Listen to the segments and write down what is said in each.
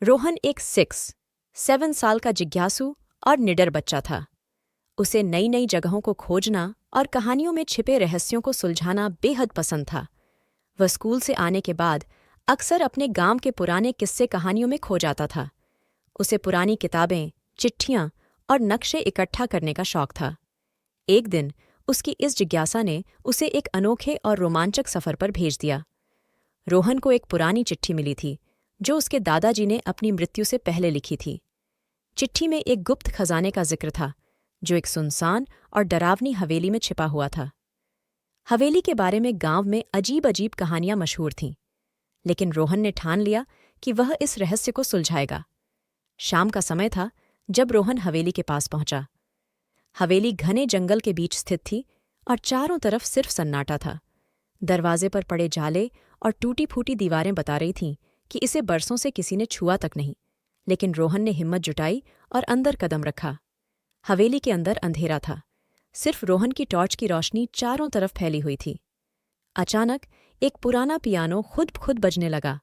रोहन एक 7 साल का जिज्ञासु और निडर बच्चा था। उसे नई नई जगहों को खोजना और कहानियों में छिपे रहस्यों को सुलझाना बेहद पसंद था। वह स्कूल से आने के बाद अक्सर अपने गांव के पुराने किस्से कहानियों में खो जाता था। उसे पुरानी किताबें, चिट्ठियां और नक्शे इकट्ठा करने का शौक था। एक दिन उसकी इस जिज्ञासा ने उसे एक अनोखे और रोमांचक सफर पर भेज दिया। रोहन को एक पुरानी चिट्ठी मिली थी जो उसके दादाजी ने अपनी मृत्यु से पहले लिखी थी। चिट्ठी में एक गुप्त खजाने का जिक्र था जो एक सुनसान और डरावनी हवेली में छिपा हुआ था। हवेली के बारे में गांव में अजीब अजीब कहानियां मशहूर थीं, लेकिन रोहन ने ठान लिया कि वह इस रहस्य को सुलझाएगा। शाम का समय था जब रोहन हवेली के पास पहुंचा। हवेली घने जंगल के बीच स्थित थी और चारों तरफ सिर्फ सन्नाटा था। दरवाजे पर पड़े जाले और टूटी फूटी दीवारें बता रही थीं कि इसे बरसों से किसी ने छुआ तक नहीं, लेकिन रोहन ने हिम्मत जुटाई और अंदर कदम रखा। हवेली के अंदर अंधेरा था, सिर्फ रोहन की टॉर्च की रोशनी चारों तरफ फैली हुई थी। अचानक एक पुराना पियानो खुद बजने लगा।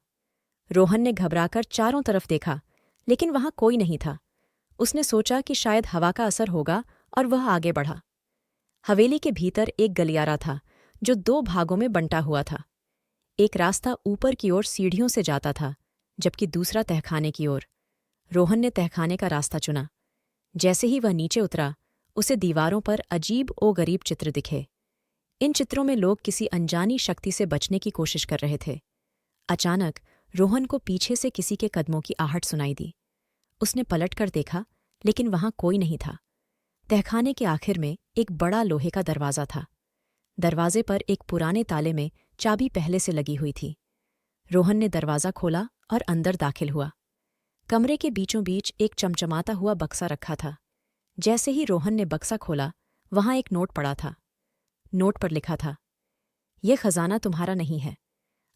रोहन ने घबराकर चारों तरफ देखा, लेकिन वहां कोई नहीं था। उसने सोचा कि शायद हवा का असर होगा और वह आगे बढ़ा। हवेली के भीतर एक गलियारा था जो 2 भागों में बंटा हुआ था। एक रास्ता ऊपर की ओर सीढ़ियों से जाता था, जबकि दूसरा तहखाने की ओर। रोहन ने तहखाने का रास्ता चुना। जैसे ही वह नीचे उतरा, उसे दीवारों पर अजीब ओ गरीब चित्र दिखे। इन चित्रों में लोग किसी अनजानी शक्ति से बचने की कोशिश कर रहे थे। अचानक रोहन को पीछे से किसी के कदमों की आहट सुनाई दी। उसने पलटकर देखा, लेकिन वहां कोई नहीं था। तहखाने के आखिर में एक बड़ा लोहे का दरवाज़ा था। दरवाजे पर एक पुराने ताले में चाबी पहले से लगी हुई थी। रोहन ने दरवाज़ा खोला और अंदर दाखिल हुआ। कमरे के बीचों बीच एक चमचमाता हुआ बक्सा रखा था। जैसे ही रोहन ने बक्सा खोला, वहां एक नोट पड़ा था। नोट पर लिखा था, "यह खजाना तुम्हारा नहीं है।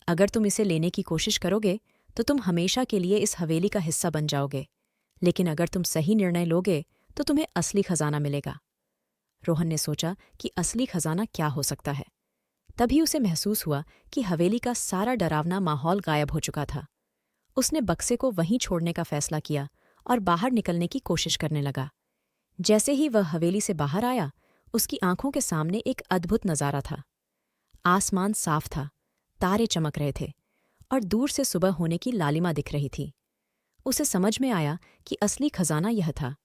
अगर तुम इसे लेने की कोशिश करोगे तो तुम हमेशा के लिए इस हवेली का हिस्सा बन जाओगे, लेकिन अगर तुम सही निर्णय लोगे तो तुम्हें असली खजाना मिलेगा।" रोहन ने सोचा कि असली खजाना क्या हो सकता है। तभी उसे महसूस हुआ कि हवेली का सारा डरावना माहौल गायब हो चुका था। उसने बक्से को वहीं छोड़ने का फैसला किया और बाहर निकलने की कोशिश करने लगा। जैसे ही वह हवेली से बाहर आया, उसकी आंखों के सामने एक अद्भुत नज़ारा था। आसमान साफ था, तारे चमक रहे थे और दूर से सुबह होने की लालिमा दिख रही थी। उसे समझ में आया कि असली खजाना यह था,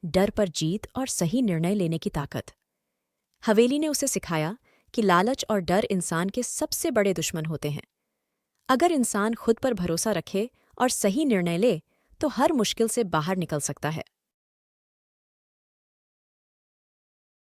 डर पर जीत और सही निर्णय लेने की ताकत। हवेली ने उसे सिखाया कि लालच और डर इंसान के सबसे बड़े दुश्मन होते हैं। अगर इंसान खुद पर भरोसा रखे और सही निर्णय ले, तो हर मुश्किल से बाहर निकल सकता है।